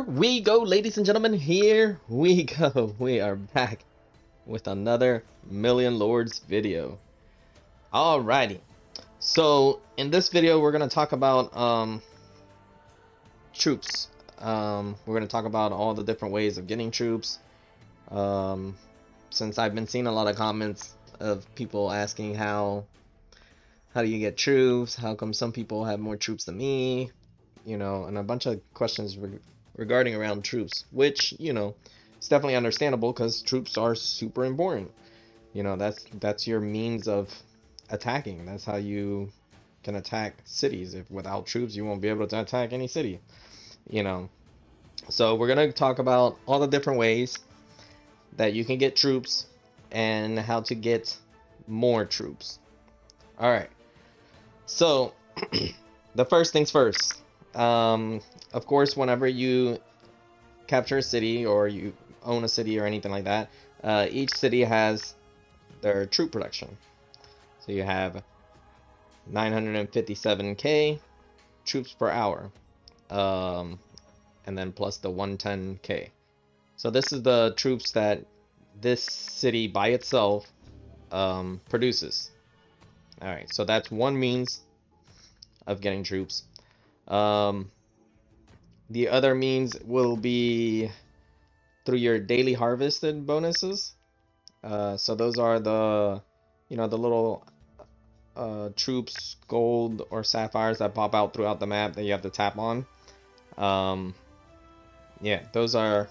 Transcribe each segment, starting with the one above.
Here we go, ladies and gentlemen. Here we go. We are back with another Million Lords video. Alrighty. So in this video, we're gonna talk about troops. We're gonna talk about all the different ways of getting troops. Since I've been seeing a lot of comments of people asking how do you get troops? How come some people have more troops than me? You know, and a bunch of questions regarding around troops, which, you know, it's definitely understandable because troops are super important. You know, that's your means of attacking. That's how you can attack cities. If without troops, you won't be able to attack any city. You know, so we're gonna talk about all the different ways that you can get troops and how to get more troops. All right. So the first things first. Of course, whenever you capture a city or you own a city or anything like that, each city has their troop production. So you have 957k troops per hour, and then plus the 110k. So this is the troops that this city by itself produces. All right, so that's one means of getting troops. The other means will be through your daily harvested bonuses. So those are the, you know, the little troops, gold or sapphires that pop out throughout the map that you have to tap on. Yeah, those are,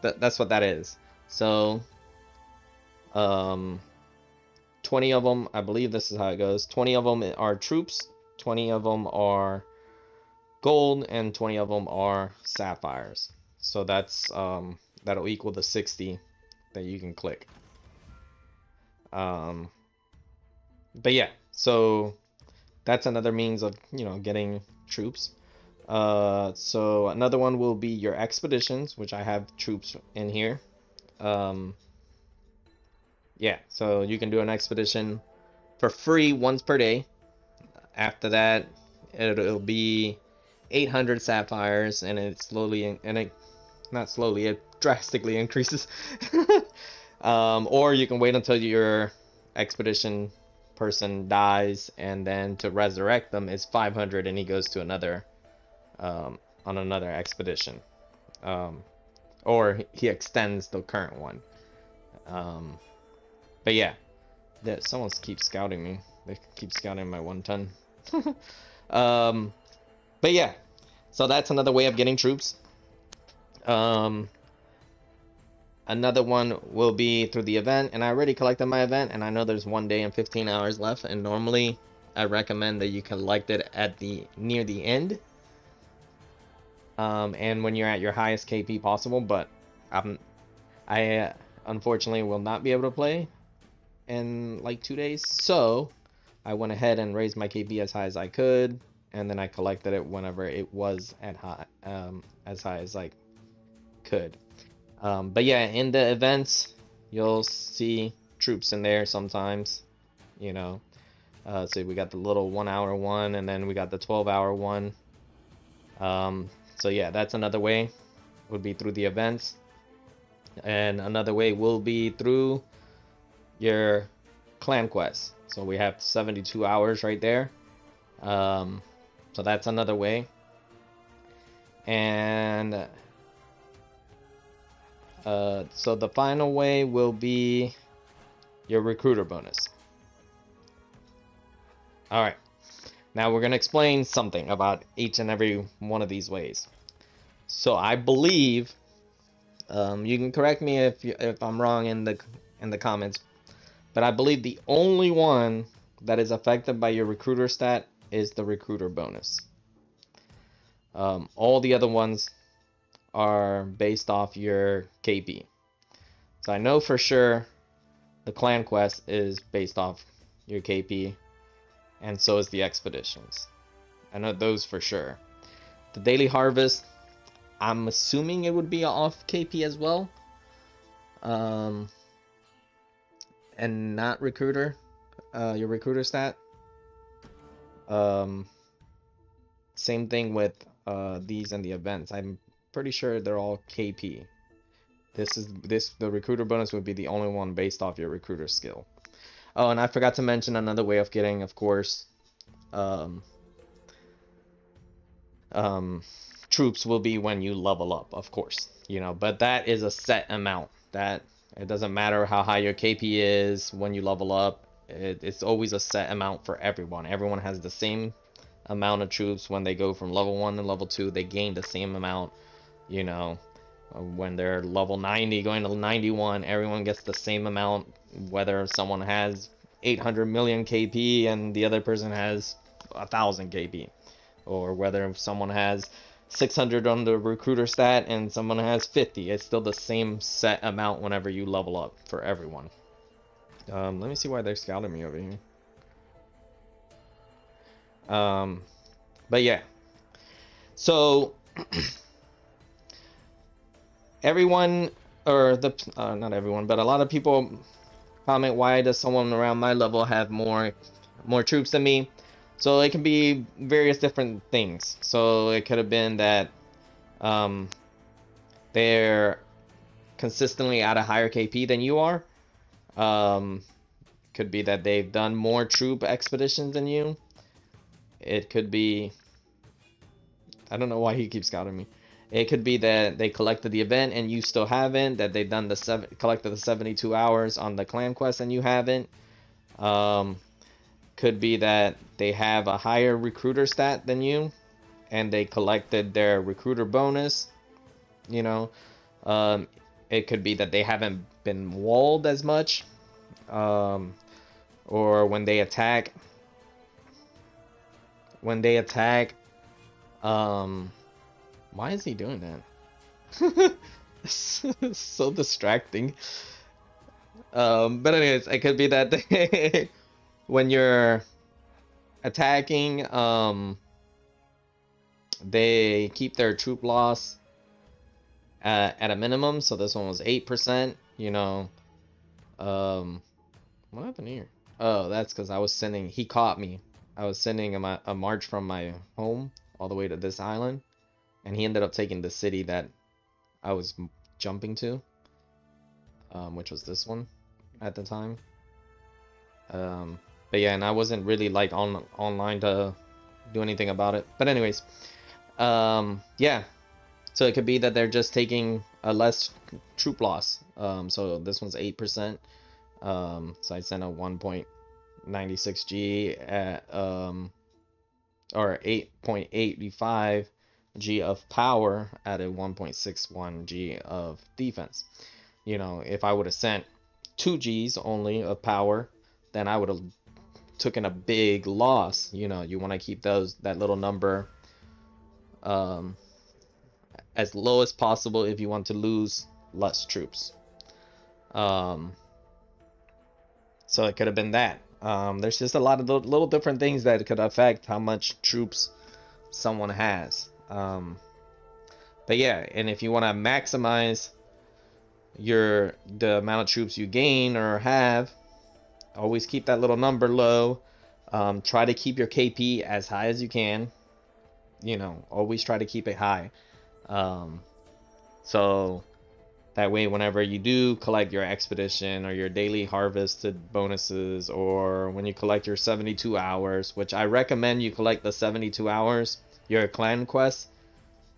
that's what that is. So 20 of them, I believe this is how it goes. 20 of them are troops, 20 of them are gold, and 20 of them are sapphires. So that's that'll equal the 60 that you can click. But yeah, so that's another means of, you know, getting troops. So another one will be your expeditions, which I have troops in here. Yeah, so you can do an expedition for free once per day. After that, it'll be 800 sapphires, and it slowly, and it not slowly, it drastically increases. Or you can wait until your expedition person dies, and then to resurrect them is 500, and he goes to another on another expedition, or he extends the current one. But yeah, someone keeps scouting me. They keep scouting my 110. But yeah, so that's another way of getting troops. Another one will be through the event, and I already collected my event, and I know there's 1 day and 15 hours left, and normally I recommend that you collect it at near the end, and when you're at your highest KP possible. But I unfortunately will not be able to play in like 2 days, so I went ahead and raised my KP as high as I could, and then I collected it whenever it was at as high as I could. But yeah, in the events, you'll see troops in there sometimes, you know. So we got the little 1 hour one, and then we got the 12-hour one. So yeah, that's another way, would be through the events. And another way will be through your clan quest. So we have 72 hours right there. So that's another way. And so the final way will be your recruiter bonus. All right, now we're gonna explain something about each and every one of these ways. So I believe, you can correct me if I'm wrong in the comments, but I believe the only one that is affected by your recruiter stat is the recruiter bonus. All the other ones are based off your KP. So I know for sure the clan quest is based off your KP, and so is the expeditions. I know those for sure. The daily harvest, I'm assuming it would be off KP as well, and not recruiter, your recruiter stat. Same thing with these and the events. I'm pretty sure they're all KP. The recruiter bonus would be the only one based off your recruiter skill. Oh, and I forgot to mention another way of getting, of course, um, troops will be when you level up, of course, you know, but that is a set amount. That it doesn't matter how high your KP is when you level up. It's always a set amount for everyone. Everyone has the same amount of troops when they go from level 1 to level 2. They gain the same amount, you know. When they're level 90 going to 91, everyone gets the same amount, whether someone has 800 million KP and the other person has 1,000 KP, or whether someone has 600 on the recruiter stat and someone has 50. It's still the same set amount whenever you level up for everyone. Let me see why they're scouting me over here. But yeah, so everyone, or the not everyone, but a lot of people comment, why does someone around my level have more troops than me? So it can be various different things. So it could have been that they're consistently at a higher KP than you are. Could be that they've done more troop expeditions than you. It could be, I don't know why he keeps scouting me. It could be that they collected the event and you still haven't, that they've done collected the 72 hours on the clan quest and you haven't. Could be that they have a higher recruiter stat than you and they collected their recruiter bonus, you know. It could be that they haven't been walled as much, or when they attack, why is he doing that? So distracting. But anyways, it could be that they, when you're attacking, they keep their troop loss at a minimum. So this one was 8%, you know. What happened here? Oh, that's because I was sending, he caught me. I was sending a march from my home all the way to this island, and he ended up taking the city that I was jumping to, which was this one at the time. But yeah, and I wasn't really like online to do anything about it. But anyways, yeah. So it could be that they're just taking a less troop loss. So this one's 8%. So I sent a 1.96 G at or 8.85 G of power at a 1.61 G of defense. You know, if I would have sent 2 Gs only of power, then I would have taken a big loss. You know, you want to keep that little number as low as possible if you want to lose less troops. So it could have been that. There's just a lot of little different things that could affect how much troops someone has. But yeah, and if you want to maximize the amount of troops you gain or have, always keep that little number low. Try to keep your KP as high as you can. You know, always try to keep it high. So that way, whenever you do collect your expedition or your daily harvested bonuses, or when you collect your 72 hours, which I recommend you collect the 72 hours, your clan quests,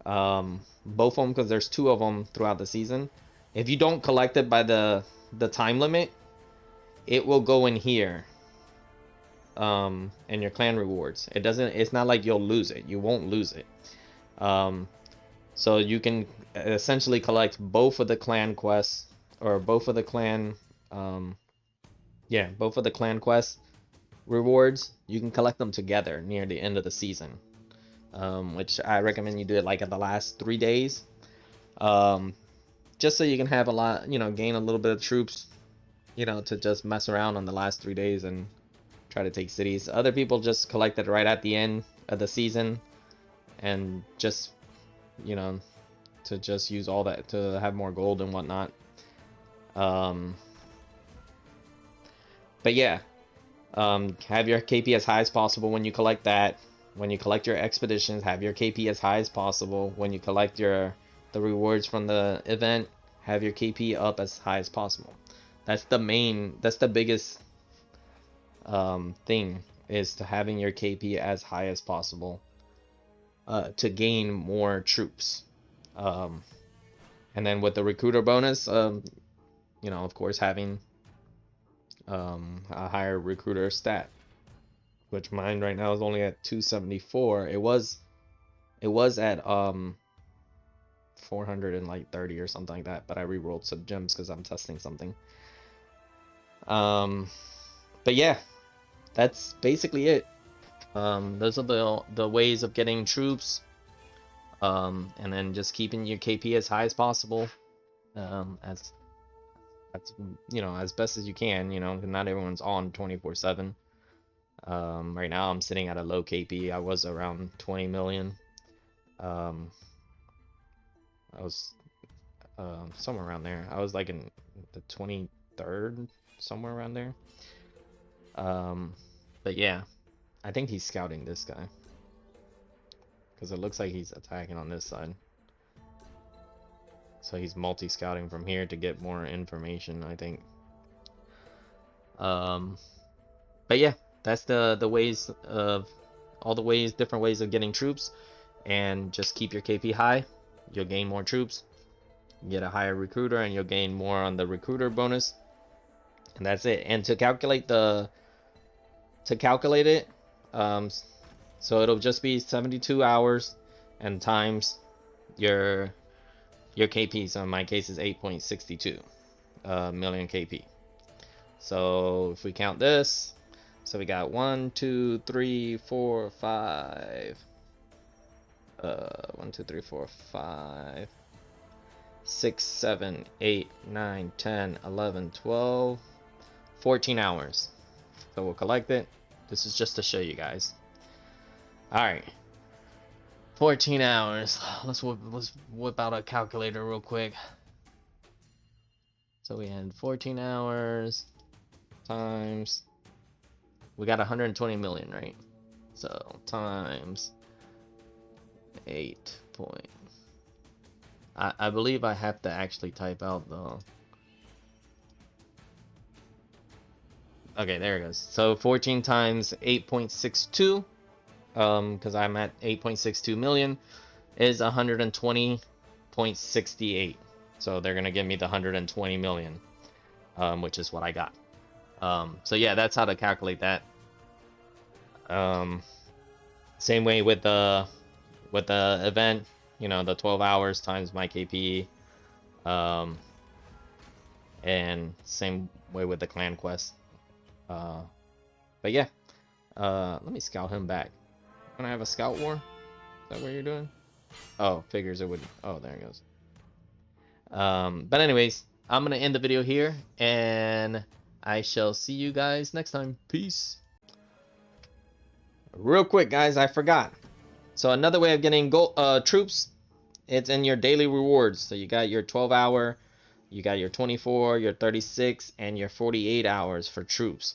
both of them, because there's 2 of them throughout the season. If you don't collect it by the time limit, it will go in here, in your clan rewards. It's not like you'll lose it. You won't lose it. So you can essentially collect both of the clan quests, or both of the clan, both of the clan quest rewards. You can collect them together near the end of the season, which I recommend you do it like at the last 3 days, just so you can have a lot, you know, gain a little bit of troops, you know, to just mess around on the last 3 days and try to take cities. Other people just collect it right at the end of the season and just, you know, to just use all that to have more gold and whatnot. But yeah, have your KP as high as possible when you collect that. When you collect your expeditions, have your KP as high as possible. When you collect the the rewards from the event, have your KP up as high as possible. That's the biggest thing, is to having your KP as high as possible to gain more troops. And then with the recruiter bonus, you know, of course, having a higher recruiter stat, which mine right now is only at 274. It was at 430 or something like that, but I re-rolled some gems because I'm testing something. But yeah, that's basically it. Those are the ways of getting troops, and then just keeping your KP as high as possible, as you know, as best as you can. You know, not everyone's on 24/7. Right now I'm sitting at a low KP. I was around 20 million. I was somewhere around there. I was like in the 23rd, somewhere around there. But yeah, I think he's scouting this guy, because it looks like he's attacking on this side. So he's multi-scouting from here to get more information, I think. But yeah, that's the ways of all the ways, different ways of getting troops. And just keep your KP high, you'll gain more troops. Get a higher recruiter and you'll gain more on the recruiter bonus. And that's it. And to calculate it, so it'll just be 72 hours and times your KP. So in my case is 8.62 million KP. So if we count this, so we got 1, 2, 3, 4, 5. 1, 2, 3, 4, 5, 6, 7, 8, 9, 10, 11, 12, 14 hours. So we'll collect it. This is just to show you guys. Alright. 14 hours. Let's whip out a calculator real quick. So we had 14 hours times, we got 120 million, right? So times 8 point. I believe I have to actually type out the. Okay, there it goes. So 14 times 8.62, because I'm at 8.62 million, is 120.68. So they're gonna give me the 120 million, which is what I got. So yeah, that's how to calculate that. Same way with the event, you know, the 12 hours times my KP, and same way with the clan quest. But yeah, let me scout him back. Can I have a scout war? Is that what you're doing? Oh, figures it would. Oh, there it goes. But anyways, I'm gonna end the video here, and I shall see you guys next time. Peace. Real quick, guys, I forgot. So another way of getting troops, it's in your daily rewards. So you got your 12-hour, you got your 24, your 36, and your 48 hours for troops.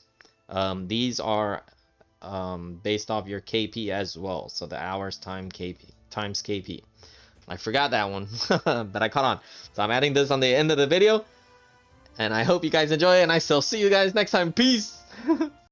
These are based off your KP as well. So the hours times KP. I forgot that one, but I caught on. So I'm adding this on the end of the video, and I hope you guys enjoy it, and I shall see you guys next time. Peace.